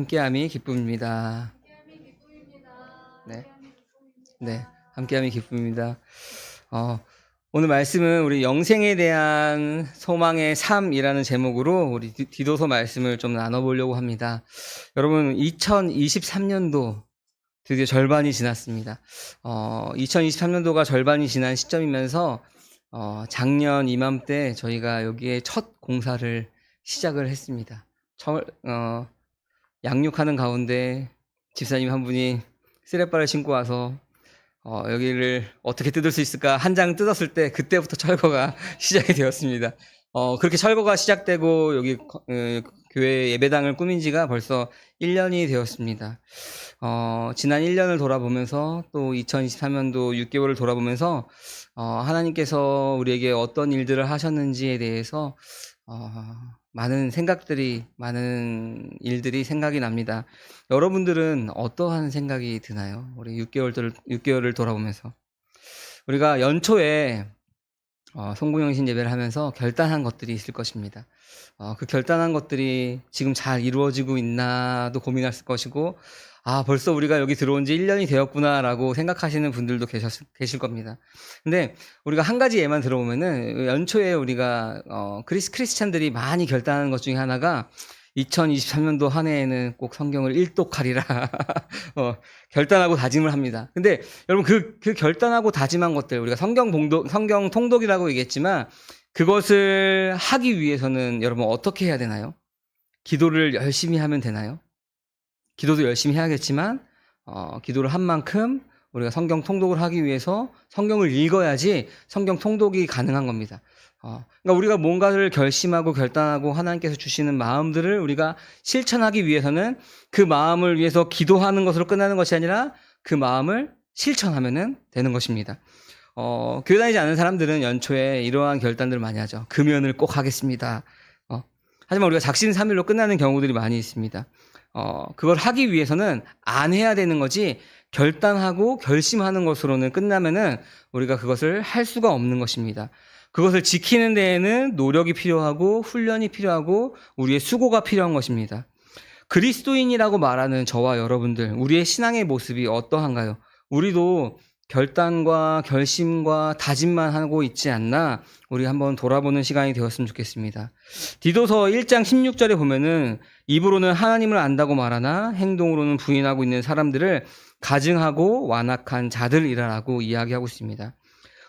함께함이 기쁨입니다. 네, 네, 함께함이 기쁨입니다. 오늘 말씀은 우리 영생에 대한 소망의 삶이라는 제목으로 우리 디도서 말씀을 좀 나눠보려고 합니다. 여러분, 2023년도 드디어 절반이 지났습니다. 2023년도가 절반이 지난 시점이면서 작년 이맘때 저희가 여기에 첫 공사를 시작을 했습니다. 양육하는 가운데 집사님 한 분이 쓰레빠를 신고 와서 여기를 어떻게 뜯을 수 있을까 한 장 뜯었을 때 그때부터 철거가 시작이 되었습니다. 그렇게 철거가 시작되고 여기 교회 예배당을 꾸민 지가 벌써 1년이 되었습니다. 지난 1년을 돌아보면서 또 2023년도 6개월을 돌아보면서 하나님께서 우리에게 어떤 일들을 하셨는지에 대해서 많은 일들이 생각이 납니다. 여러분들은 어떠한 생각이 드나요? 우리 6개월을 돌아보면서. 우리가 연초에 송구영신 예배를 하면서 결단한 것들이 있을 것입니다. 그 결단한 것들이 지금 잘 이루어지고 있나도 고민할 것이고, 벌써 우리가 여기 들어온 지 1년이 되었구나라고 생각하시는 분들도 계실 겁니다. 근데 우리가 한 가지 예만 들어보면은, 연초에 우리가, 크리스찬들이 많이 결단하는 것 중에 하나가, 2023년도 한 해에는 꼭 성경을 일독하리라, 결단하고 다짐을 합니다. 근데 여러분, 그 결단하고 다짐한 것들, 우리가 성경 통독이라고 얘기했지만, 그것을 하기 위해서는 여러분 어떻게 해야 되나요? 기도를 열심히 하면 되나요? 기도도 열심히 해야겠지만 기도를 한 만큼 우리가 성경 통독을 하기 위해서 성경을 읽어야지 성경 통독이 가능한 겁니다. 그러니까 우리가 뭔가를 결심하고 결단하고 하나님께서 주시는 마음들을 우리가 실천하기 위해서는 그 마음을 위해서 기도하는 것으로 끝나는 것이 아니라 그 마음을 실천하면 되는 것입니다. 교회 다니지 않는 사람들은 연초에 이러한 결단들을 많이 하죠. 금연을 꼭 하겠습니다. 하지만 우리가 작심삼일로 끝나는 경우들이 많이 있습니다. 그걸 하기 위해서는 안 해야 되는 거지, 결단하고 결심하는 것으로는 끝나면은 우리가 그것을 할 수가 없는 것입니다. 그것을 지키는 데에는 노력이 필요하고 훈련이 필요하고 우리의 수고가 필요한 것입니다. 그리스도인이라고 말하는 저와 여러분들, 우리의 신앙의 모습이 어떠한가요? 우리도 결단과 결심과 다짐만 하고 있지 않나, 우리 한번 돌아보는 시간이 되었으면 좋겠습니다. 디도서 1장 16절에 보면은 입으로는 하나님을 안다고 말하나 행동으로는 부인하고 있는 사람들을 가증하고 완악한 자들이라고 이야기하고 있습니다.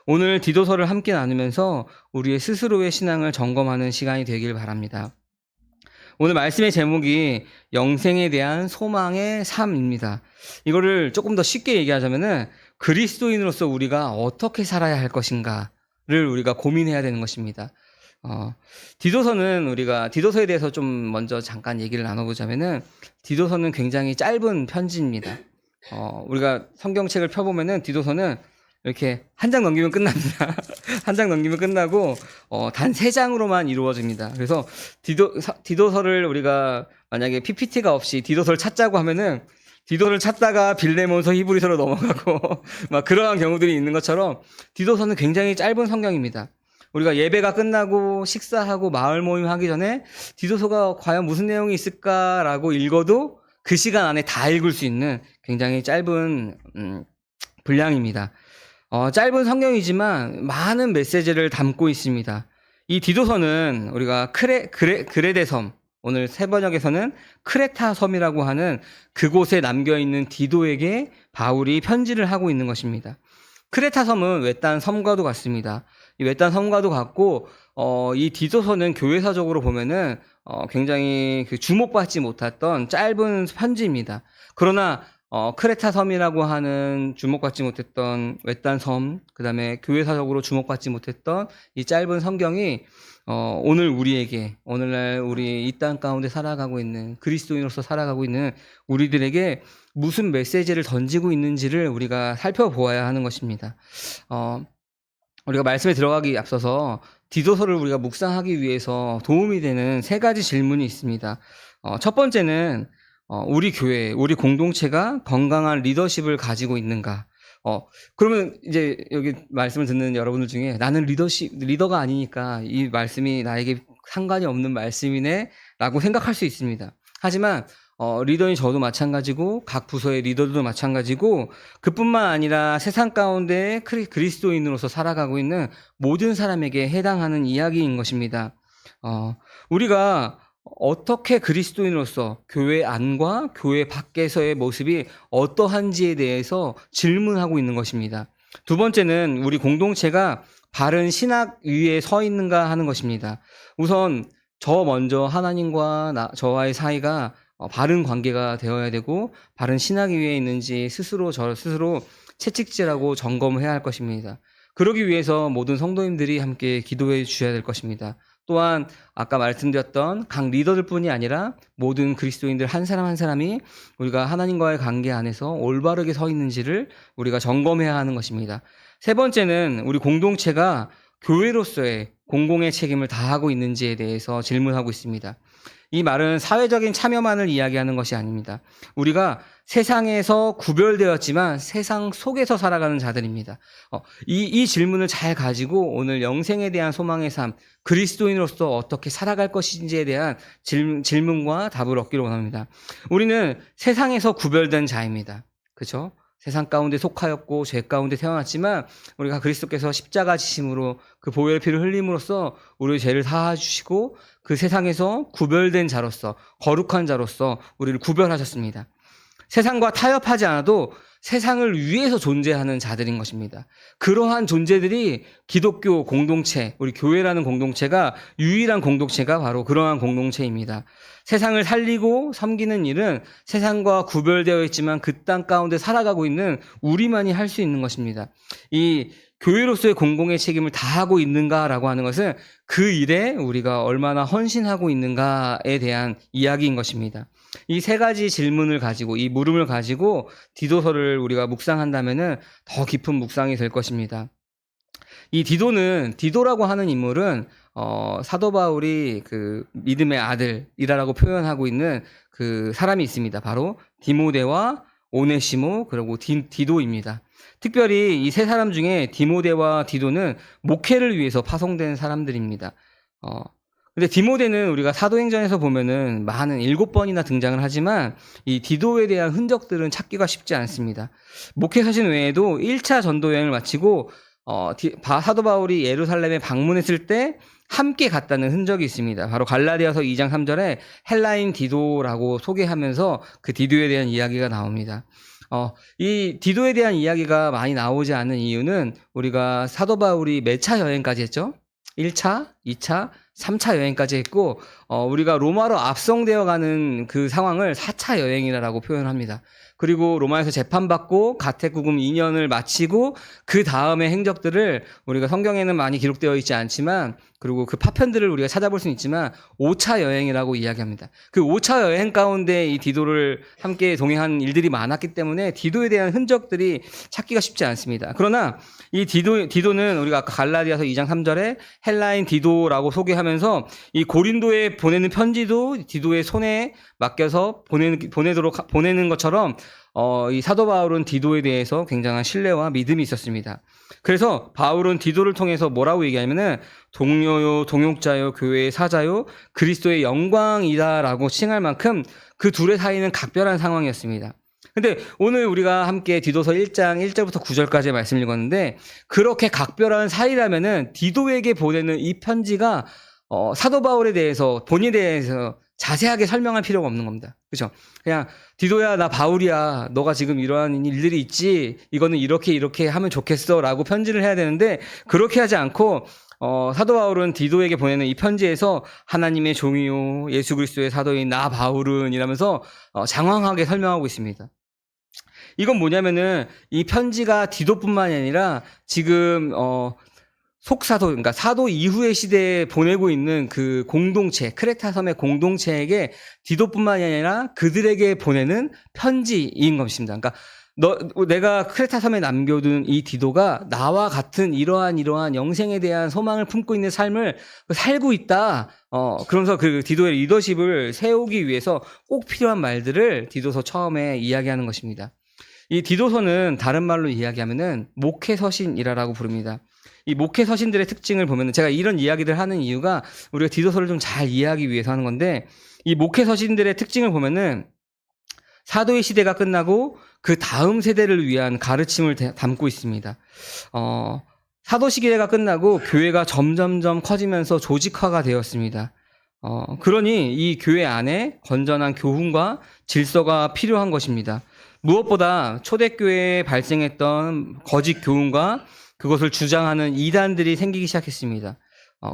오늘 디도서를 함께 나누면서 우리의 스스로의 신앙을 점검하는 시간이 되길 바랍니다. 오늘 말씀의 제목이 영생에 대한 소망의 삶입니다. 이거를 조금 더 쉽게 얘기하자면은 그리스도인으로서 우리가 어떻게 살아야 할 것인가를 우리가 고민해야 되는 것입니다. 디도서에 대해서 좀 먼저 잠깐 얘기를 나눠보자면은, 디도서는 굉장히 짧은 편지입니다. 우리가 성경책을 펴보면은 디도서는 이렇게 한 장 넘기면 끝납니다. 한 장 넘기면 끝나고, 단 3장으로만 이루어집니다. 그래서 디도서를 우리가 만약에 PPT가 없이 디도서를 찾자고 하면은, 디도서를 찾다가 빌레몬서 히브리서로 넘어가고 막 그러한 경우들이 있는 것처럼 디도서는 굉장히 짧은 성경입니다. 우리가 예배가 끝나고 식사하고 마을 모임 하기 전에 디도서가 과연 무슨 내용이 있을까라고 읽어도 그 시간 안에 다 읽을 수 있는 굉장히 짧은 분량입니다. 짧은 성경이지만 많은 메시지를 담고 있습니다. 이 디도서는 우리가 그레데 섬, 오늘 새 번역에서는 크레타 섬이라고 하는 그곳에 남겨있는 디도에게 바울이 편지를 하고 있는 것입니다. 크레타 섬은 외딴 섬과도 같습니다. 이 외딴 섬과도 같고, 이 디도서는 교회사적으로 보면은 굉장히 주목받지 못했던 짧은 편지입니다. 그러나 크레타 섬이라고 하는 주목받지 못했던 외딴 섬, 그 다음에 교회사적으로 주목받지 못했던 이 짧은 성경이 오늘날 우리 이 땅 가운데 살아가고 있는, 그리스도인으로서 살아가고 있는 우리들에게 무슨 메시지를 던지고 있는지를 우리가 살펴보아야 하는 것입니다. 우리가 말씀에 들어가기 앞서서 디도서를 우리가 묵상하기 위해서 도움이 되는 3가지 질문이 있습니다. 첫 번째는 우리 교회, 우리 공동체가 건강한 리더십을 가지고 있는가? 그러면 이제 여기 말씀을 듣는 여러분들 중에 나는 리더가 아니니까 이 말씀이 나에게 상관이 없는 말씀이네 라고 생각할 수 있습니다. 하지만 리더인 저도 마찬가지고 각 부서의 리더들도 마찬가지고 그뿐만 아니라 세상 가운데 그리스도인으로서 살아가고 있는 모든 사람에게 해당하는 이야기인 것입니다. 우리가 어떻게 그리스도인으로서 교회 안과 교회 밖에서의 모습이 어떠한지에 대해서 질문하고 있는 것입니다. 두 번째는 우리 공동체가 바른 신학 위에 서 있는가 하는 것입니다. 우선 저 먼저 하나님과 저와의 사이가 바른 관계가 되어야 되고 바른 신학 위에 있는지 저 스스로 채찍질하고 점검해야 할 것입니다. 그러기 위해서 모든 성도님들이 함께 기도해 주셔야 될 것입니다. 또한 아까 말씀드렸던 각 리더들뿐이 아니라 모든 그리스도인들 한 사람 한 사람이 우리가 하나님과의 관계 안에서 올바르게 서 있는지를 우리가 점검해야 하는 것입니다. 세 번째는 우리 공동체가 교회로서의 공공의 책임을 다하고 있는지에 대해서 질문하고 있습니다. 이 말은 사회적인 참여만을 이야기하는 것이 아닙니다. 우리가 세상에서 구별되었지만 세상 속에서 살아가는 자들입니다. 이 질문을 잘 가지고 오늘 영생에 대한 소망의 삶, 그리스도인으로서 어떻게 살아갈 것인지에 대한 질문과 답을 얻기를 원합니다. 우리는 세상에서 구별된 자입니다. 그렇죠? 세상 가운데 속하였고 죄 가운데 태어났지만 우리가 그리스도께서 십자가 지심으로 그 보혈의 피를 흘림으로써 우리의 죄를 사하주시고 그 세상에서 구별된 자로서 거룩한 자로서 우리를 구별하셨습니다. 세상과 타협하지 않아도 세상을 위해서 존재하는 자들인 것입니다. 그러한 존재들이 기독교 공동체, 우리 교회라는 공동체가 유일한 공동체가 바로 그러한 공동체입니다. 세상을 살리고 섬기는 일은 세상과 구별되어 있지만 그 땅 가운데 살아가고 있는 우리만이 할 수 있는 것입니다. 이 교회로서의 공공의 책임을 다하고 있는가라고 하는 것은 그 일에 우리가 얼마나 헌신하고 있는가에 대한 이야기인 것입니다. 이 세 가지 질문을 가지고 이 물음을 가지고 디도서를 우리가 묵상한다면은 더 깊은 묵상이 될 것입니다. 이 디도라고 하는 인물은 사도 바울이 그 믿음의 아들이라고 표현하고 있는 그 사람이 있습니다. 바로 디모데와 오네시모 그리고 디도입니다. 특별히 이 세 사람 중에 디모데와 디도는 목회를 위해서 파송된 사람들입니다. 근데 디모데는 우리가 사도행전에서 보면은 많은 7번이나 등장을 하지만 이 디도에 대한 흔적들은 찾기가 쉽지 않습니다. 목회 서신 외에도 1차 전도 여행을 마치고 사도 바울이 예루살렘에 방문했을 때 함께 갔다는 흔적이 있습니다. 바로 갈라디아서 2장 3절에 헬라인 디도라고 소개하면서 그 디도에 대한 이야기가 나옵니다. 이 디도에 대한 이야기가 많이 나오지 않는 이유는 우리가 사도 바울이 몇 차 여행까지 했죠? 1차, 2차, 3차 여행까지 했고 우리가 로마로 압송되어 가는 그 상황을 4차 여행이라고 표현합니다. 그리고 로마에서 재판받고 가택구금 2년을 마치고 그 다음의 행적들을 우리가 성경에는 많이 기록되어 있지 않지만 그리고 그 파편들을 우리가 찾아볼 수는 있지만 5차 여행이라고 이야기합니다. 그 5차 여행 가운데 이 디도를 함께 동행한 일들이 많았기 때문에 디도에 대한 흔적들이 찾기가 쉽지 않습니다. 그러나 이 디도는 우리가 아까 갈라디아서 2장 3절에 헬라인 디도라고 소개하면서 이 고린도에 보내는 편지도 디도의 손에 맡겨서 보내는 것처럼 이 사도 바울은 디도에 대해서 굉장한 신뢰와 믿음이 있었습니다. 그래서 바울은 디도를 통해서 뭐라고 얘기하냐면은 동료요, 동역자요, 교회의 사자요, 그리스도의 영광이다라고 칭할 만큼 그 둘의 사이는 각별한 상황이었습니다. 근데 오늘 우리가 함께 디도서 1장 1절부터 9절까지 말씀을 읽었는데 그렇게 각별한 사이라면은 디도에게 보내는 이 편지가 사도 바울에 대해서 본인에 대해서 자세하게 설명할 필요가 없는 겁니다. 그렇죠? 그냥 디도야 나 바울이야. 너가 지금 이러한 일들이 있지. 이거는 이렇게 하면 좋겠어라고 편지를 해야 되는데 그렇게 하지 않고 사도 바울은 디도에게 보내는 이 편지에서 하나님의 종이요 예수 그리스도의 사도인 나 바울은 이라면서 장황하게 설명하고 있습니다. 이건 뭐냐면은 이 편지가 디도뿐만이 아니라 지금 속사도, 그러니까 사도 이후의 시대에 보내고 있는 그 공동체, 크레타 섬의 공동체에게 디도뿐만이 아니라 그들에게 보내는 편지인 것입니다. 그러니까 내가 크레타 섬에 남겨둔 이 디도가 나와 같은 이러한 영생에 대한 소망을 품고 있는 삶을 살고 있다. 그러면서 그 디도의 리더십을 세우기 위해서 꼭 필요한 말들을 디도서 처음에 이야기하는 것입니다. 이 디도서는 다른 말로 이야기하면은 목회서신이라고 부릅니다. 이 목회서신들의 특징을 보면은 제가 이런 이야기를 하는 이유가 우리가 디도서를 좀 잘 이해하기 위해서 하는 건데 이 목회서신들의 특징을 보면은 사도의 시대가 끝나고 그 다음 세대를 위한 가르침을 담고 있습니다. 사도 시대가 끝나고 교회가 점점점 커지면서 조직화가 되었습니다. 그러니 이 교회 안에 건전한 교훈과 질서가 필요한 것입니다. 무엇보다 초대교회에 발생했던 거짓 교훈과 그것을 주장하는 이단들이 생기기 시작했습니다.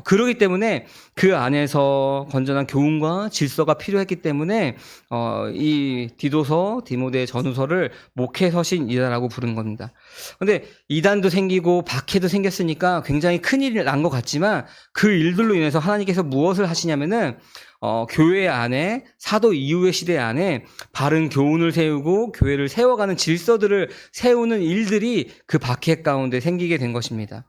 그러기 때문에 그 안에서 건전한 교훈과 질서가 필요했기 때문에 이 디도서, 디모데 전후서를 목회서신이다라고 부르는 겁니다. 근데 이단도 생기고 박해도 생겼으니까 굉장히 큰일이 난 것 같지만 그 일들로 인해서 하나님께서 무엇을 하시냐면은 교회 안에 사도 이후의 시대 안에 바른 교훈을 세우고 교회를 세워가는 질서들을 세우는 일들이 그 박해 가운데 생기게 된 것입니다.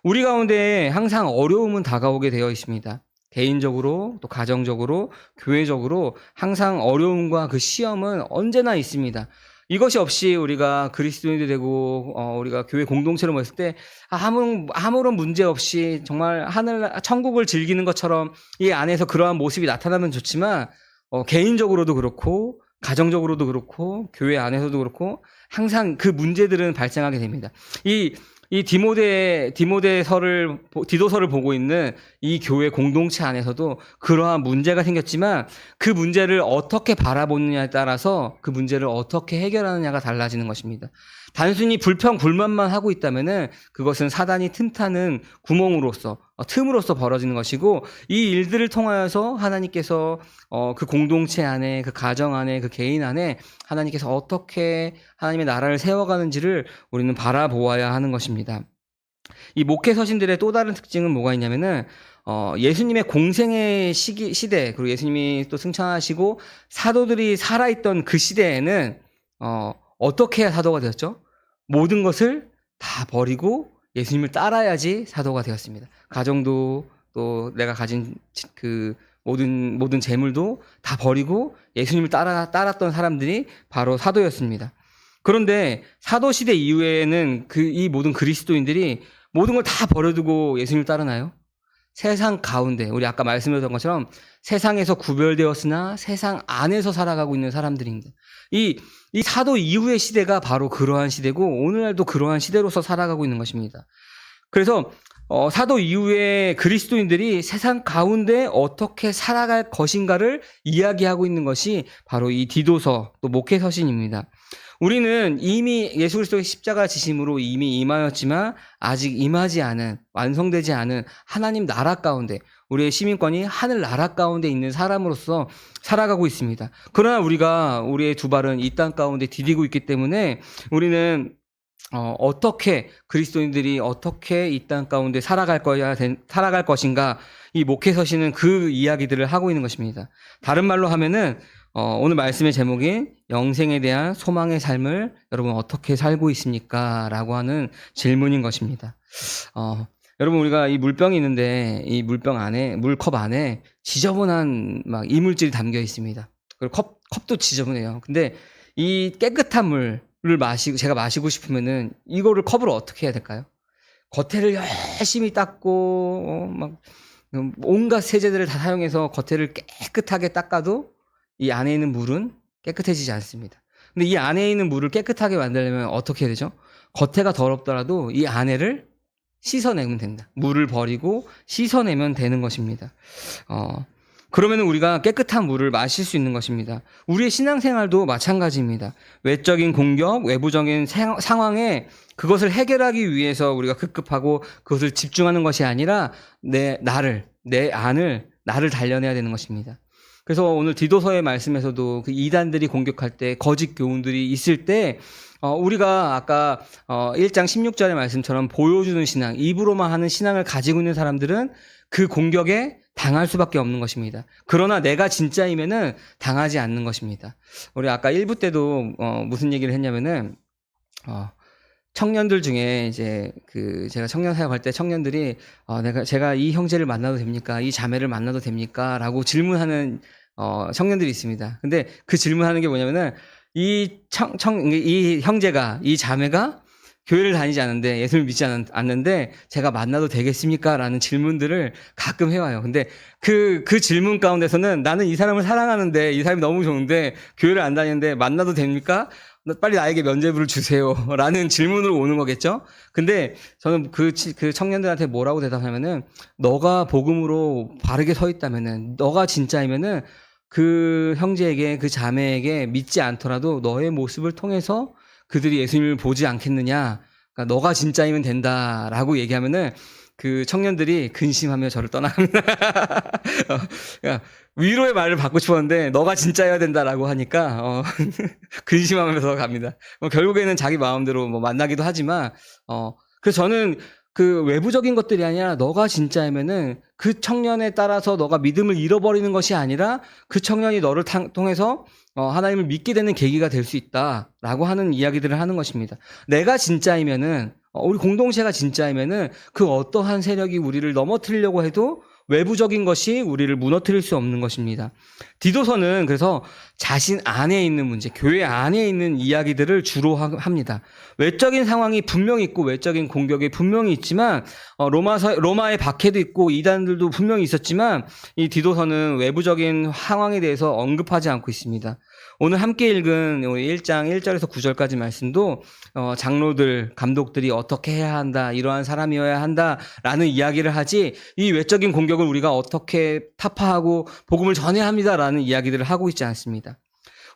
우리 가운데 항상 어려움은 다가오게 되어 있습니다. 개인적으로 또 가정적으로 교회적으로 항상 어려움과 그 시험은 언제나 있습니다. 이것이 없이 우리가 그리스도인이 되고 우리가 교회 공동체로 모였을 때 아무런 문제 없이 정말 천국을 즐기는 것처럼 이 안에서 그러한 모습이 나타나면 좋지만 개인적으로도 그렇고 가정적으로도 그렇고 교회 안에서도 그렇고 항상 그 문제들은 발생하게 됩니다. 이 디도서를 보고 있는 이 교회 공동체 안에서도 그러한 문제가 생겼지만 그 문제를 어떻게 바라보느냐에 따라서 그 문제를 어떻게 해결하느냐가 달라지는 것입니다. 단순히 불평불만만 하고 있다면은 그것은 사단이 틈타는 틈으로써 벌어지는 것이고 이 일들을 통하여서 하나님께서 그 공동체 안에 그 가정 안에 그 개인 안에 하나님께서 어떻게 하나님의 나라를 세워가는지를 우리는 바라보아야 하는 것입니다. 이 목회 서신들의 또 다른 특징은 뭐가 있냐면은 예수님의 공생의 시대 그리고 예수님이 또 승천하시고 사도들이 살아있던 그 시대에는 어떻게 해야 사도가 되었죠? 모든 것을 다 버리고 예수님을 따라야지 사도가 되었습니다. 가정도 또 내가 가진 그 모든 재물도 다 버리고 예수님을 따랐던 사람들이 바로 사도였습니다. 그런데 사도 시대 이후에는 이 모든 그리스도인들이 모든 걸 다 버려두고 예수님을 따르나요? 세상 가운데 우리 아까 말씀드렸던 것처럼 세상에서 구별되었으나 세상 안에서 살아가고 있는 사람들입니다. 이 사도 이후의 시대가 바로 그러한 시대고 오늘날도 그러한 시대로서 살아가고 있는 것입니다. 그래서 사도 이후의 그리스도인들이 세상 가운데 어떻게 살아갈 것인가를 이야기하고 있는 것이 바로 이 디도서 또 목회서신입니다. 우리는 이미 예수 그리스도의 십자가 지심으로 이미 임하였지만 아직 임하지 않은 완성되지 않은 하나님 나라 가운데 우리의 시민권이 하늘 나라 가운데 있는 사람으로서 살아가고 있습니다. 그러나 우리의 두 발은 이 땅 가운데 디디고 있기 때문에 우리는 어떻게 그리스도인들이 어떻게 이 땅 가운데 살아갈 것인가 이 목회서신은 그 이야기들을 하고 있는 것입니다. 다른 말로 하면은 오늘 말씀의 제목인 영생에 대한 소망의 삶을 여러분 어떻게 살고 있습니까? 라고 하는 질문인 것입니다. 여러분 우리가 이 물병이 있는데 이 물컵 안에 지저분한 막 이물질이 담겨 있습니다. 그리고 컵도 지저분해요. 근데 이 깨끗한 물을 제가 마시고 싶으면은 이거를 컵으로 어떻게 해야 될까요? 겉에를 열심히 닦고 막 온갖 세제들을 다 사용해서 겉에를 깨끗하게 닦아도 이 안에 있는 물은 깨끗해지지 않습니다. 근데 이 안에 있는 물을 깨끗하게 만들려면 어떻게 해야 되죠? 겉에가 더럽더라도 이 안에를 씻어내면 된다. 물을 버리고 씻어내면 되는 것입니다. 그러면 우리가 깨끗한 물을 마실 수 있는 것입니다. 우리의 신앙생활도 마찬가지입니다. 외적인 공격, 외부적인 상황에 그것을 해결하기 위해서 우리가 급급하고 그것을 집중하는 것이 아니라 나를 단련해야 되는 것입니다. 그래서 오늘 디도서의 말씀에서도 그 이단들이 공격할 때 거짓 교훈들이 있을 때 우리가 아까 1장 16절의 말씀처럼 보여주는 신앙, 입으로만 하는 신앙을 가지고 있는 사람들은 그 공격에 당할 수밖에 없는 것입니다. 그러나 내가 진짜이면은 당하지 않는 것입니다. 우리 아까 1부 때도 무슨 얘기를 했냐면은 청년들 중에 이제 제가 청년 사역할 때 청년들이 제가 이 형제를 만나도 됩니까? 이 자매를 만나도 됩니까? 라고 질문하는 청년들이 있습니다. 근데 그 질문하는 게 뭐냐면은 이 형제가 이 자매가 교회를 다니지 않는데 예수를 믿지 않는데 제가 만나도 되겠습니까? 라는 질문들을 가끔 해와요. 근데 그 질문 가운데서는 나는 이 사람을 사랑하는데 이 사람이 너무 좋은데 교회를 안 다니는데 만나도 됩니까? 빨리 나에게 면죄부를 주세요. 라는 질문으로 오는 거겠죠? 근데 저는 그 청년들한테 뭐라고 대답하냐면은 너가 복음으로 바르게 서 있다면은 너가 진짜이면은 그 형제에게 그 자매에게 믿지 않더라도 너의 모습을 통해서 그들이 예수님을 보지 않겠느냐. 그러니까 너가 진짜이면 된다라고 얘기하면은 그 청년들이 근심하며 저를 떠나갑니다. 그러니까 위로의 말을 받고 싶었는데 너가 진짜여야 된다라고 하니까 근심하면서 갑니다. 결국에는 자기 마음대로 뭐 만나기도 하지만 그래서 저는 그 외부적인 것들이 아니라 너가 진짜이면은 그 청년에 따라서 너가 믿음을 잃어버리는 것이 아니라 그 청년이 너를 통해서 하나님을 믿게 되는 계기가 될 수 있다라고 하는 이야기들을 하는 것입니다. 내가 진짜이면은 우리 공동체가 진짜이면은 그 어떠한 세력이 우리를 넘어뜨리려고 해도 외부적인 것이 우리를 무너뜨릴 수 없는 것입니다. 디도서는 그래서 자신 안에 있는 문제, 교회 안에 있는 이야기들을 주로 합니다. 외적인 상황이 분명히 있고 외적인 공격이 분명히 있지만 로마의 박해도 있고 이단들도 분명히 있었지만 이 디도서는 외부적인 상황에 대해서 언급하지 않고 있습니다. 오늘 함께 읽은 1장 1절에서 9절까지 말씀도 장로들, 감독들이 어떻게 해야 한다, 이러한 사람이어야 한다라는 이야기를 하지 이 외적인 공격을 우리가 어떻게 타파하고 복음을 전해야 합니다라는 이야기들을 하고 있지 않습니다.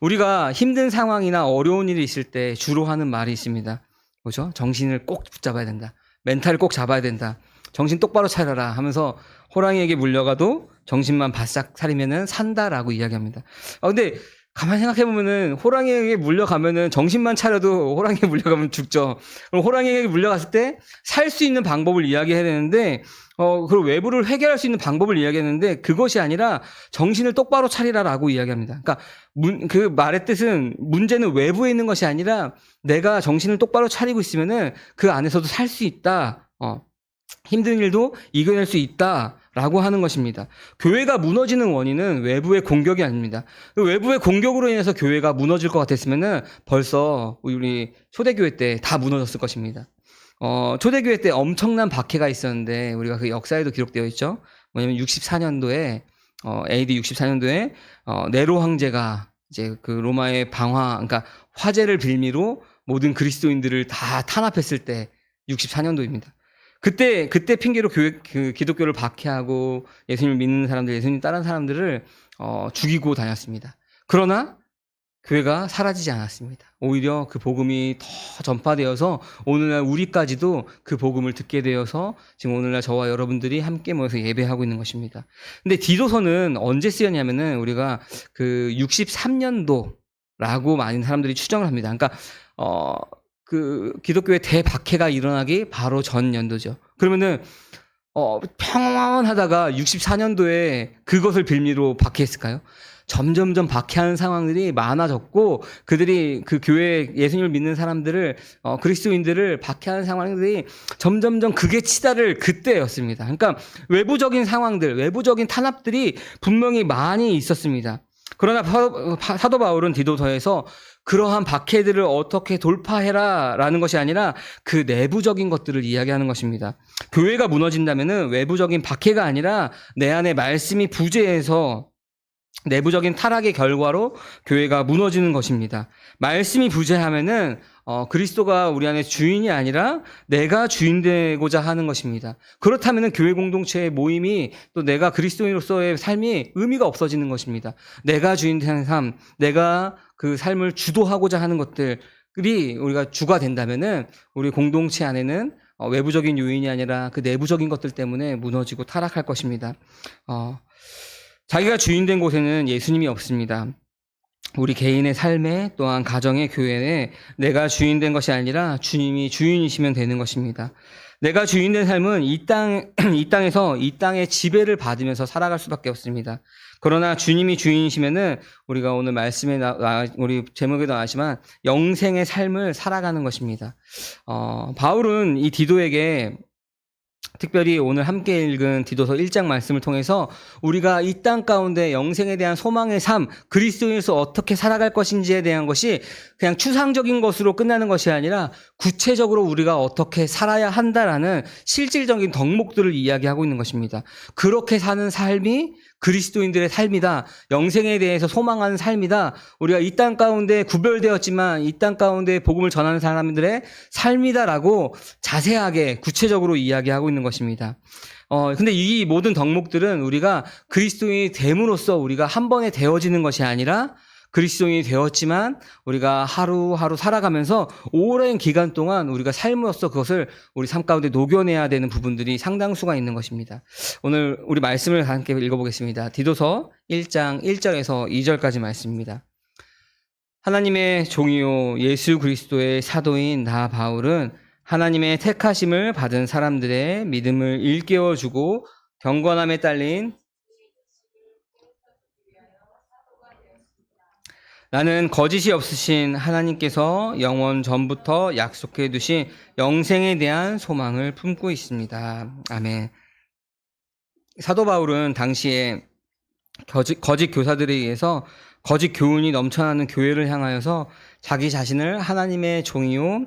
우리가 힘든 상황이나 어려운 일이 있을 때 주로 하는 말이 있습니다. 그렇죠? 정신을 꼭 붙잡아야 된다. 멘탈을 꼭 잡아야 된다. 정신 똑바로 차려라 하면서 호랑이에게 물려가도 정신만 바싹 차리면은 산다라고 이야기합니다. 근데 가만히 생각해보면은 호랑이에게 물려가면은 정신만 차려도 호랑이에게 물려가면 죽죠. 그럼 호랑이에게 물려갔을 때 살 수 있는 방법을 이야기해야 되는데 그리고 외부를 해결할 수 있는 방법을 이야기했는데 그것이 아니라 정신을 똑바로 차리라라고 이야기합니다. 그러니까 그 말의 뜻은 문제는 외부에 있는 것이 아니라 내가 정신을 똑바로 차리고 있으면은 그 안에서도 살 수 있다. 힘든 일도 이겨낼 수 있다라고 하는 것입니다. 교회가 무너지는 원인은 외부의 공격이 아닙니다. 외부의 공격으로 인해서 교회가 무너질 것 같았으면은 벌써 우리 초대교회 때 다 무너졌을 것입니다. 초대교회 때 엄청난 박해가 있었는데 우리가 그 역사에도 기록되어 있죠. 뭐냐면 64년도에 AD 64년도에 네로 황제가 이제 그 로마의 그러니까 화재를 빌미로 모든 그리스도인들을 다 탄압했을 때 64년도입니다. 그때 핑계로 기독교를 박해하고 예수님을 믿는 사람들, 예수님 따르는 사람들을 죽이고 다녔습니다. 그러나 교회가 사라지지 않았습니다. 오히려 그 복음이 더 전파되어서 오늘날 우리까지도 그 복음을 듣게 되어서 지금 오늘날 저와 여러분들이 함께 모여서 예배하고 있는 것입니다. 근데 디도서는 언제 쓰였냐면은 우리가 그 63년도라고 많은 사람들이 추정을 합니다. 그러니까 그 기독교의 대박해가 일어나기 바로 전 연도죠. 그러면은 평안하다가 64년도에 그것을 빌미로 박해했을까요? 점점점 박해하는 상황들이 많아졌고 그들이 그 교회 예수님을 믿는 사람들을 그리스도인들을 박해하는 상황들이 점점점 극에 치달을 그때였습니다. 그러니까 외부적인 상황들, 외부적인 탄압들이 분명히 많이 있었습니다. 그러나 사도 바울은 디도서에서 그러한 박해들을 어떻게 돌파해라 라는 것이 아니라 그 내부적인 것들을 이야기하는 것입니다. 교회가 무너진다면은 외부적인 박해가 아니라 내 안에 말씀이 부재해서 내부적인 타락의 결과로 교회가 무너지는 것입니다. 말씀이 부재하면은 그리스도가 우리 안에 주인이 아니라 내가 주인 되고자 하는 것입니다. 그렇다면은 교회 공동체의 모임이 또 내가 그리스도인으로서의 삶이 의미가 없어지는 것입니다. 내가 주인 되는 삶, 내가 그 삶을 주도하고자 하는 것들이 우리가 주가 된다면은 우리 공동체 안에는 외부적인 요인이 아니라 그 내부적인 것들 때문에 무너지고 타락할 것입니다. 자기가 주인된 곳에는 예수님이 없습니다. 우리 개인의 삶에 또한 가정의 교회에 내가 주인된 것이 아니라 주님이 주인이시면 되는 것입니다. 내가 주인된 삶은 이 땅에서 이 땅의 지배를 받으면서 살아갈 수밖에 없습니다. 그러나 주님이 주인이시면은 우리가 오늘 말씀에 우리 제목에도 나왔지만 영생의 삶을 살아가는 것입니다. 바울은 이 디도에게 특별히 오늘 함께 읽은 디도서 1장 말씀을 통해서 우리가 이 땅 가운데 영생에 대한 소망의 삶, 그리스도인으로서 어떻게 살아갈 것인지에 대한 것이 그냥 추상적인 것으로 끝나는 것이 아니라 구체적으로 우리가 어떻게 살아야 한다라는 실질적인 덕목들을 이야기하고 있는 것입니다. 그렇게 사는 삶이 그리스도인들의 삶이다. 영생에 대해서 소망하는 삶이다. 우리가 이 땅 가운데 구별되었지만 이 땅 가운데 복음을 전하는 사람들의 삶이다라고 자세하게 구체적으로 이야기하고 있는 것입니다. 근데 이 모든 덕목들은 우리가 그리스도인이 됨으로써 우리가 한 번에 되어지는 것이 아니라 그리스도인이 되었지만 우리가 하루하루 살아가면서 오랜 기간 동안 우리가 삶으로써 그것을 우리 삶 가운데 녹여내야 되는 부분들이 상당수가 있는 것입니다. 오늘 우리 말씀을 함께 읽어보겠습니다. 디도서 1장 1절에서 2절까지 말씀입니다. 하나님의 종이요 예수 그리스도의 사도인 나 바울은 하나님의 택하심을 받은 사람들의 믿음을 일깨워주고 경건함에 딸린 나는 거짓이 없으신 하나님께서 영원 전부터 약속해 두신 영생에 대한 소망을 품고 있습니다. 아멘. 사도 바울은 당시에 거짓 교사들에 의해서 거짓 교훈이 넘쳐나는 교회를 향하여서 자기 자신을 하나님의 종이요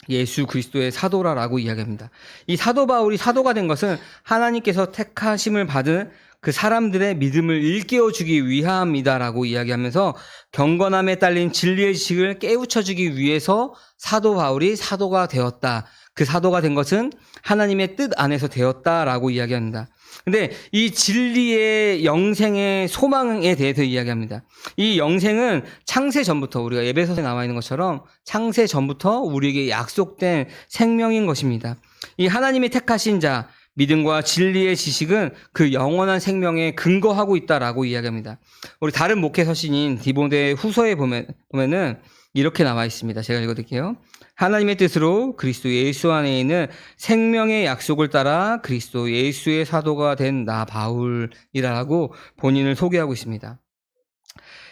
예수 그리스도의 사도라라고 이야기합니다. 이 사도 바울이 사도가 된 것은 하나님께서 택하심을 받은 그 사람들의 믿음을 일깨워주기 위함이다라고 이야기하면서 경건함에 딸린 진리의 지식을 깨우쳐주기 위해서 사도 바울이 사도가 되었다. 그 사도가 된 것은 하나님의 뜻 안에서 되었다라고 이야기합니다. 근데 이 진리의 영생의 소망에 대해서 이야기합니다. 이 영생은 창세 전부터 우리가 에베소서에 나와 있는 것처럼 창세 전부터 우리에게 약속된 생명인 것입니다. 이 하나님이 택하신 자 믿음과 진리의 지식은 그 영원한 생명에 근거하고 있다라고 이야기합니다. 우리 다른 목회 서신인 디모데 후서에 보면은 이렇게 나와 있습니다. 제가 읽어드릴게요. 하나님의 뜻으로 그리스도 예수 안에 있는 생명의 약속을 따라 그리스도 예수의 사도가 된 나 바울이라고 본인을 소개하고 있습니다.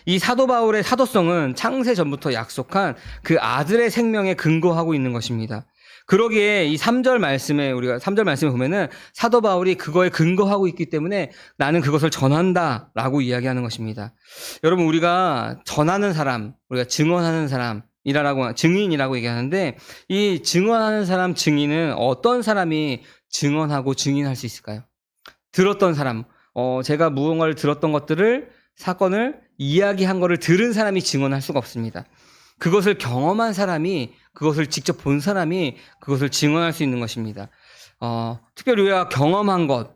이 사도 바울의 사도성은 창세 전부터 약속한 그 아들의 생명에 근거하고 있는 것입니다. 그러기에 이 3절 말씀에 우리가 3절 말씀에 보면은 사도 바울이 그거에 근거하고 있기 때문에 나는 그것을 전한다라고 이야기하는 것입니다. 여러분 우리가 전하는 사람, 우리가 증언하는 사람이라고 증인이라고 얘기하는데 이 증언하는 사람 증인은 어떤 사람이 증언하고 증인할 수 있을까요? 들었던 사람, 제가 무언가를 들었던 것들을 사건을 이야기한 거를 들은 사람이 증언할 수가 없습니다. 그것을 경험한 사람이 그것을 직접 본 사람이 그것을 증언할 수 있는 것입니다. 특별히 우리가 경험한 것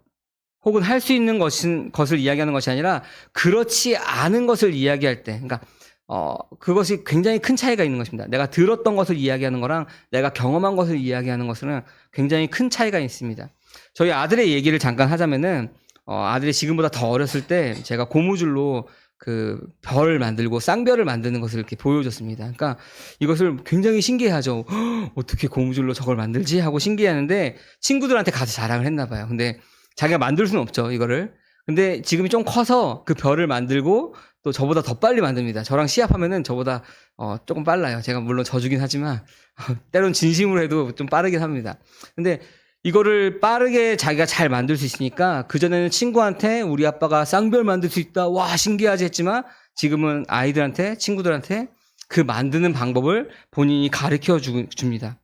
혹은 할 수 있는 것을 이야기하는 것이 아니라 그렇지 않은 것을 이야기할 때 그러니까 그것이 굉장히 큰 차이가 있는 것입니다. 내가 들었던 것을 이야기하는 거랑 내가 경험한 것을 이야기하는 것은 굉장히 큰 차이가 있습니다. 저희 아들의 얘기를 잠깐 하자면은 아들이 지금보다 더 어렸을 때 제가 고무줄로 그 별을 만들고 쌍별을 만드는 것을 이렇게 보여줬습니다. 그러니까 이것을 굉장히 신기해하죠. 어떻게 고무줄로 저걸 만들지? 하고 신기해하는데 친구들한테 가서 자랑을 했나 봐요. 근데 자기가 만들 수는 없죠, 이거를. 근데 지금이 좀 커서 그 별을 만들고 또 저보다 더 빨리 만듭니다. 저랑 시합하면은 저보다 조금 빨라요. 제가 물론 져주긴 하지만 때론 진심으로 해도 좀 빠르긴 합니다. 근데 이거를 빠르게 자기가 잘 만들 수 있으니까 그전에는 친구한테 우리 아빠가 쌍별 만들 수 있다. 와, 신기하지 했지만 지금은 아이들한테, 친구들한테 그 만드는 방법을 본인이 가르쳐 줍니다.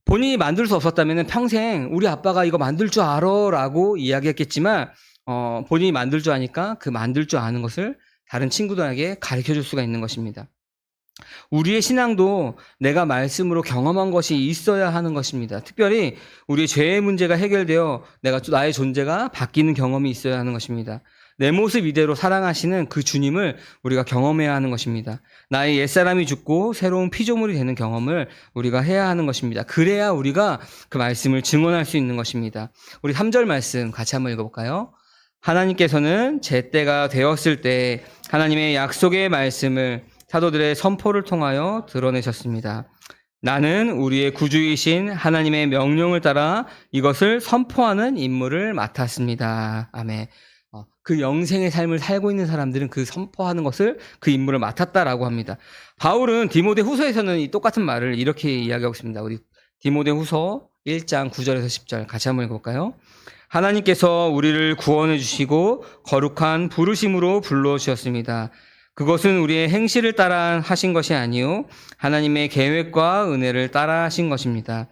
본인이 만들 수 없었다면 평생 우리 아빠가 이거 만들 줄 알아 라고 이야기했겠지만 본인이 만들 줄 아니까 그 만들 줄 아는 것을 다른 친구들에게 가르쳐 줄 수가 있는 것입니다. 우리의 신앙도 내가 말씀으로 경험한 것이 있어야 하는 것입니다. 특별히 우리의 죄의 문제가 해결되어 나의 존재가 바뀌는 경험이 있어야 하는 것입니다. 내 모습 이대로 사랑하시는 그 주님을 우리가 경험해야 하는 것입니다. 나의 옛사람이 죽고 새로운 피조물이 되는 경험을 우리가 해야 하는 것입니다. 그래야 우리가 그 말씀을 증언할 수 있는 것입니다. 우리 3절 말씀 같이 한번 읽어볼까요? 하나님께서는 제때가 되었을 때 하나님의 약속의 말씀을 사도들의 선포를 통하여 드러내셨습니다. 나는 우리의 구주이신 하나님의 명령을 따라 이것을 선포하는 임무를 맡았습니다. 아멘. 그 영생의 삶을 살고 있는 사람들은 그 선포하는 것을 그 임무를 맡았다라고 합니다. 바울은 디모데 후서에서는 이 똑같은 말을 이렇게 이야기하고 있습니다. 우리 디모데 후서 1장 9절에서 10절 같이 한번 읽어볼까요? 하나님께서 우리를 구원해 주시고 거룩한 부르심으로 불러주셨습니다. 그것은 우리의 행실을 따라 하신 것이 아니요 하나님의 계획과 은혜를 따라 하신 것입니다.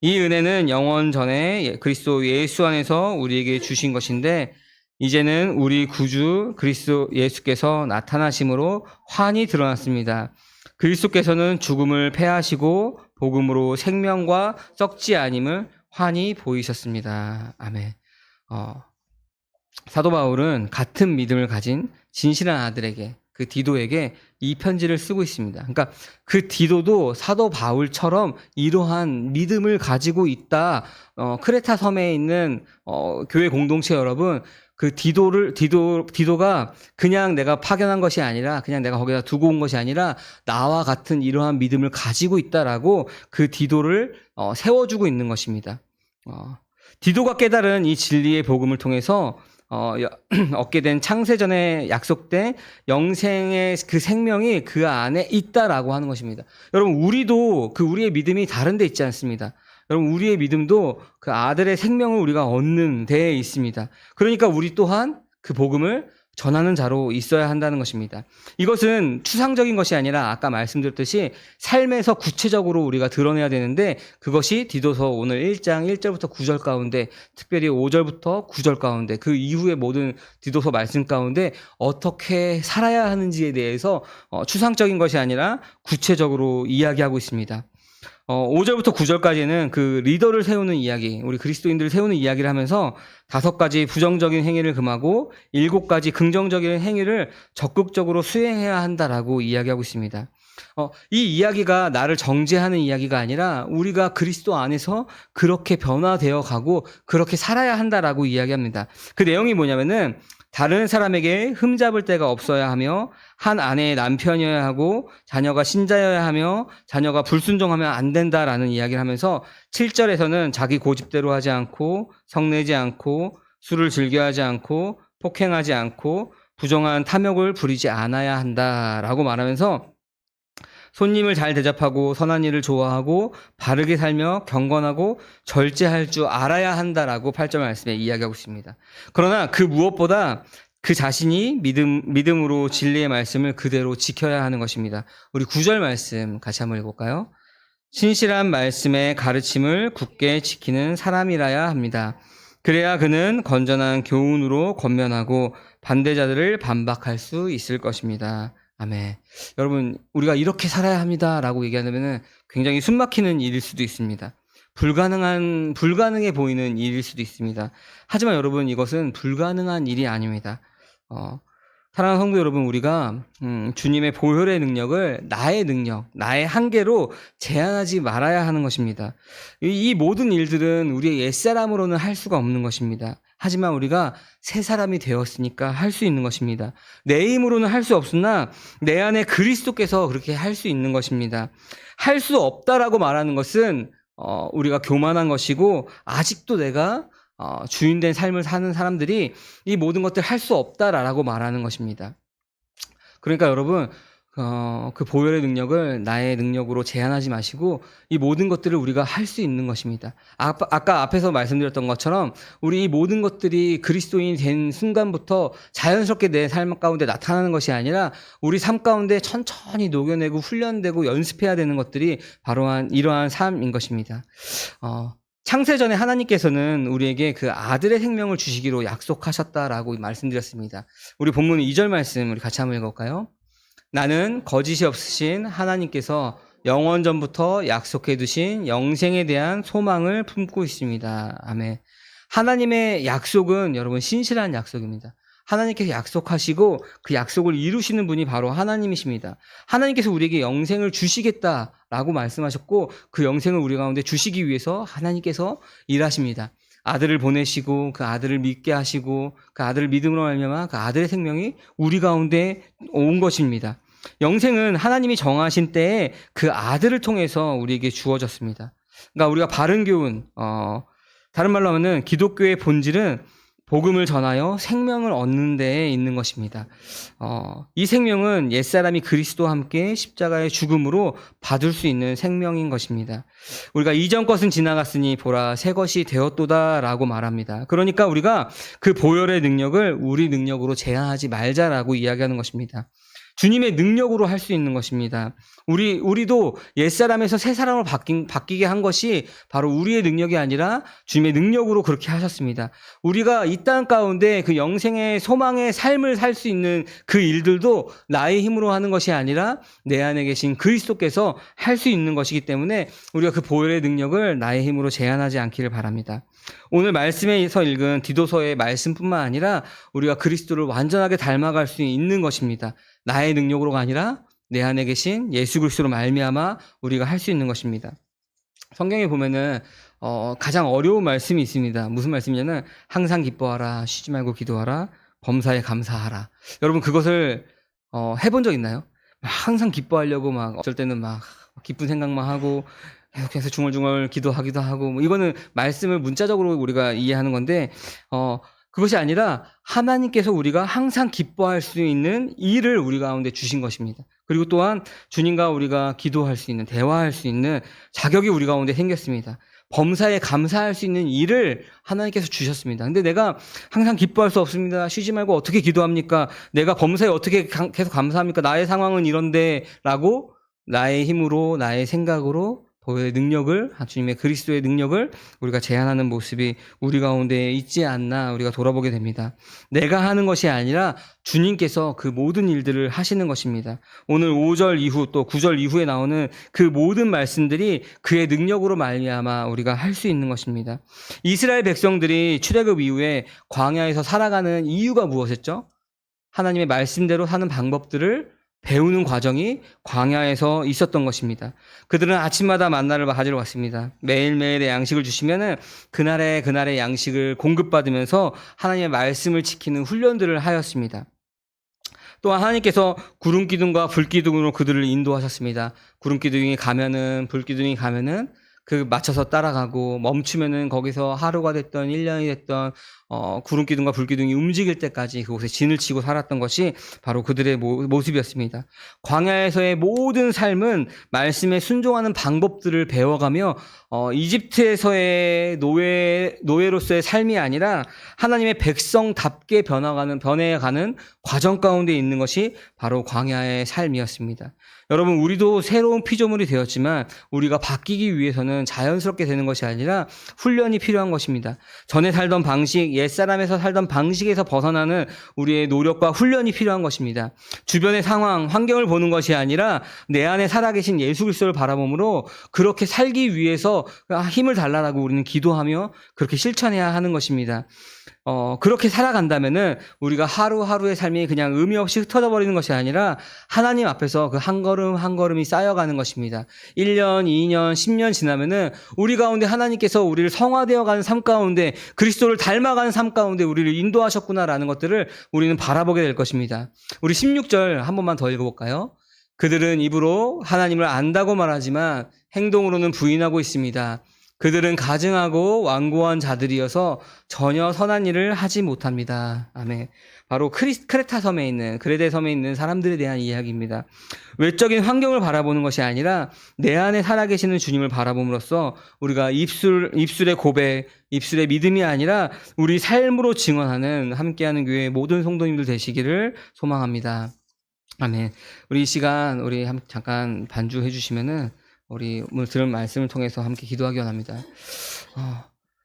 이 은혜는 영원 전에 그리스도 예수 안에서 우리에게 주신 것인데 이제는 우리 구주 그리스도 예수께서 나타나심으로 환히 드러났습니다. 그리스도께서는 죽음을 패하시고 복음으로 생명과 썩지 아님을 환히 보이셨습니다. 아멘. 사도 바울은 같은 믿음을 가진 진실한 아들에게, 그 디도에게 이 편지를 쓰고 있습니다. 그러니까 그 디도도 사도 바울처럼 이러한 믿음을 가지고 있다. 크레타 섬에 있는 교회 공동체 여러분, 그 디도가 그냥 내가 파견한 것이 아니라, 그냥 내가 거기다 두고 온 것이 아니라 나와 같은 이러한 믿음을 가지고 있다라고 그 디도를 세워주고 있는 것입니다. 디도가 깨달은 이 진리의 복음을 통해서 얻게 된 창세전에 약속된 영생의 그 생명이 그 안에 있다라고 하는 것입니다. 여러분, 우리도 우리의 믿음이 다른 데 있지 않습니다. 여러분, 우리의 믿음도 그 아들의 생명을 우리가 얻는 데에 있습니다. 그러니까 우리 또한 그 복음을 전하는 자로 있어야 한다는 것입니다. 이것은 추상적인 것이 아니라 아까 말씀드렸듯이 삶에서 구체적으로 우리가 드러내야 되는데, 그것이 디도서 오늘 1장 1절부터 9절 가운데, 특별히 5절부터 9절 가운데, 그 이후의 모든 디도서 말씀 가운데 어떻게 살아야 하는지에 대해서 추상적인 것이 아니라 구체적으로 이야기하고 있습니다. 5절부터 9절까지는 그 리더를 세우는 이야기, 우리 그리스도인들을 세우는 이야기를 하면서 5가지 부정적인 행위를 금하고 7가지 긍정적인 행위를 적극적으로 수행해야 한다라고 이야기하고 있습니다. 이 이야기가 나를 정죄하는 이야기가 아니라 우리가 그리스도 안에서 그렇게 변화되어 가고 그렇게 살아야 한다라고 이야기합니다. 그 내용이 뭐냐면은, 다른 사람에게 흠잡을 데가 없어야 하며 한 아내의 남편이어야 하고 자녀가 신자여야 하며 자녀가 불순종하면 안 된다라는 이야기를 하면서 7절에서는 자기 고집대로 하지 않고 성내지 않고 술을 즐겨하지 않고 폭행하지 않고 부정한 탐욕을 부리지 않아야 한다라고 말하면서 손님을 잘 대접하고 선한 일을 좋아하고 바르게 살며 경건하고 절제할 줄 알아야 한다라고 8절 말씀에 이야기하고 있습니다. 그러나 그 무엇보다 그 자신이 믿음으로 진리의 말씀을 그대로 지켜야 하는 것입니다. 우리 9절 말씀 같이 한번 읽어볼까요? 신실한 말씀의 가르침을 굳게 지키는 사람이라야 합니다. 그래야 그는 건전한 교훈으로 권면하고 반대자들을 반박할 수 있을 것입니다. 아멘. 여러분, 우리가 이렇게 살아야 합니다라고 얘기하면 굉장히 숨막히는 일일 수도 있습니다. 불가능해 보이는 일일 수도 있습니다. 하지만 여러분, 이것은 불가능한 일이 아닙니다. 사랑하는 성도 여러분, 우리가 주님의 보혈의 능력을 나의 능력, 나의 한계로 제한하지 말아야 하는 것입니다. 이 모든 일들은 우리의 옛사람으로는 할 수가 없는 것입니다. 하지만 우리가 새 사람이 되었으니까 할 수 있는 것입니다. 내 힘으로는 할 수 없으나 내 안에 그리스도께서 그렇게 할 수 있는 것입니다. 할 수 없다라고 말하는 것은 우리가 교만한 것이고, 아직도 내가 주인된 삶을 사는 사람들이 이 모든 것들 할 수 없다라고 말하는 것입니다. 그러니까 여러분, 그 보혈의 능력을 나의 능력으로 제한하지 마시고 이 모든 것들을 우리가 할 수 있는 것입니다. 아까 앞에서 말씀드렸던 것처럼 우리 이 모든 것들이 그리스도인이 된 순간부터 자연스럽게 내 삶 가운데 나타나는 것이 아니라 우리 삶 가운데 천천히 녹여내고 훈련되고 연습해야 되는 것들이 바로 이러한 삶인 것입니다. 창세전에 하나님께서는 우리에게 그 아들의 생명을 주시기로 약속하셨다라고 말씀드렸습니다. 우리 본문 2절 말씀 우리 같이 한번 읽어볼까요? 나는 거짓이 없으신 하나님께서 영원 전부터 약속해 두신 영생에 대한 소망을 품고 있습니다. 아멘. 하나님의 약속은 여러분 신실한 약속입니다. 하나님께서 약속하시고 그 약속을 이루시는 분이 바로 하나님이십니다. 하나님께서 우리에게 영생을 주시겠다라고 말씀하셨고 그 영생을 우리 가운데 주시기 위해서 하나님께서 일하십니다. 아들을 보내시고 그 아들을 믿게 하시고 그 아들을 믿음으로 말미암아 그 아들의 생명이 우리 가운데 온 것입니다. 영생은 하나님이 정하신 때에 그 아들을 통해서 우리에게 주어졌습니다. 그러니까 우리가 바른 교훈, 다른 말로 하면은 기독교의 본질은 복음을 전하여 생명을 얻는 데에 있는 것입니다. 이 생명은 옛사람이 그리스도와 함께 십자가의 죽음으로 받을 수 있는 생명인 것입니다. 우리가 이전 것은 지나갔으니 보라 새 것이 되었도다라고 말합니다. 그러니까 우리가 그 보혈의 능력을 우리 능력으로 제한하지 말자라고 이야기하는 것입니다. 주님의 능력으로 할 수 있는 것입니다. 우리도 옛사람에서 새 사람으로 바뀌게 한 것이 바로 우리의 능력이 아니라 주님의 능력으로 그렇게 하셨습니다. 우리가 이 땅 가운데 그 영생의 소망의 삶을 살 수 있는 그 일들도 나의 힘으로 하는 것이 아니라 내 안에 계신 그리스도께서 할 수 있는 것이기 때문에 우리가 그 보혈의 능력을 나의 힘으로 제한하지 않기를 바랍니다. 오늘 말씀에서 읽은 디도서의 말씀뿐만 아니라 우리가 그리스도를 완전하게 닮아갈 수 있는 것입니다. 나의 능력으로가 아니라 내 안에 계신 예수 그리스도로 말미암아 우리가 할 수 있는 것입니다. 성경에 보면은 가장 어려운 말씀이 있습니다. 무슨 말씀이냐면 항상 기뻐하라, 쉬지 말고 기도하라, 범사에 감사하라. 여러분 그것을 해본 적 있나요? 항상 기뻐하려고 막 어쩔 때는 막 기쁜 생각만 하고 계속해서 중얼중얼 기도하기도 하고 이거는 말씀을 문자적으로 우리가 이해하는 건데 그것이 아니라 하나님께서 우리가 항상 기뻐할 수 있는 일을 우리 가운데 주신 것입니다. 그리고 또한 주님과 우리가 기도할 수 있는, 대화할 수 있는 자격이 우리 가운데 생겼습니다. 범사에 감사할 수 있는 일을 하나님께서 주셨습니다. 근데 내가 항상 기뻐할 수 없습니다. 쉬지 말고 어떻게 기도합니까? 내가 범사에 어떻게 계속 감사합니까? 나의 상황은 이런데 라고 나의 힘으로, 나의 생각으로 보혈의 능력을, 주님의 그리스도의 능력을 우리가 제한하는 모습이 우리 가운데 있지 않나 우리가 돌아보게 됩니다. 내가 하는 것이 아니라 주님께서 그 모든 일들을 하시는 것입니다. 오늘 5절 이후 또 9절 이후에 나오는 그 모든 말씀들이 그의 능력으로 말미암아 우리가 할 수 있는 것입니다. 이스라엘 백성들이 출애굽 이후에 광야에서 살아가는 이유가 무엇이었죠? 하나님의 말씀대로 사는 방법들을 배우는 과정이 광야에서 있었던 것입니다. 그들은 아침마다 만나를 가지러 왔습니다. 매일매일의 양식을 주시면은 그날의 양식을 공급받으면서 하나님의 말씀을 지키는 훈련들을 하였습니다. 또한 하나님께서 구름기둥과 불기둥으로 그들을 인도하셨습니다. 구름기둥이 가면은 불기둥이 가면은 그 맞춰서 따라가고 멈추면은 거기서 하루가 됐던 1년이 됐던 구름기둥과 불기둥이 움직일 때까지 그곳에 진을 치고 살았던 것이 바로 그들의 모습이었습니다. 광야에서의 모든 삶은 말씀에 순종하는 방법들을 배워가며 이집트에서의 노예로서의 삶이 아니라 하나님의 백성답게 변해가는 과정 가운데 있는 것이 바로 광야의 삶이었습니다. 여러분 우리도 새로운 피조물이 되었지만 우리가 바뀌기 위해서는 자연스럽게 되는 것이 아니라 훈련이 필요한 것입니다. 전에 살던 방식, 옛사람에서 살던 방식에서 벗어나는 우리의 노력과 훈련이 필요한 것입니다. 주변의 상황, 환경을 보는 것이 아니라 내 안에 살아계신 예수 그리스도를 바라보므로 그렇게 살기 위해서 힘을 달라라고 우리는 기도하며 그렇게 실천해야 하는 것입니다. 그렇게 살아간다면은 우리가 하루하루의 삶이 그냥 의미 없이 흩어져 버리는 것이 아니라 하나님 앞에서 그 한 걸음 한 걸음이 쌓여가는 것입니다. 1년, 2년, 10년 지나면은 우리 가운데 하나님께서 우리를 성화되어 가는 삶 가운데 그리스도를 닮아가는 삶 가운데 우리를 인도하셨구나라는 것들을 우리는 바라보게 될 것입니다. 우리 16절 한 번만 더 읽어볼까요? 그들은 입으로 하나님을 안다고 말하지만 행동으로는 부인하고 있습니다. 그들은 가증하고 완고한 자들이어서 전혀 선한 일을 하지 못합니다. 아멘. 바로 크레타 섬에 있는, 그레데 섬에 있는 사람들에 대한 이야기입니다. 외적인 환경을 바라보는 것이 아니라 내 안에 살아계시는 주님을 바라봄으로써 우리가 입술의 고백, 입술의 믿음이 아니라 우리 삶으로 증언하는 함께하는 교회의 모든 성도님들 되시기를 소망합니다. 아멘. 우리 이 시간 우리 잠깐 반주해 주시면은 우리 오늘 들은 말씀을 통해서 함께 기도하기 원합니다.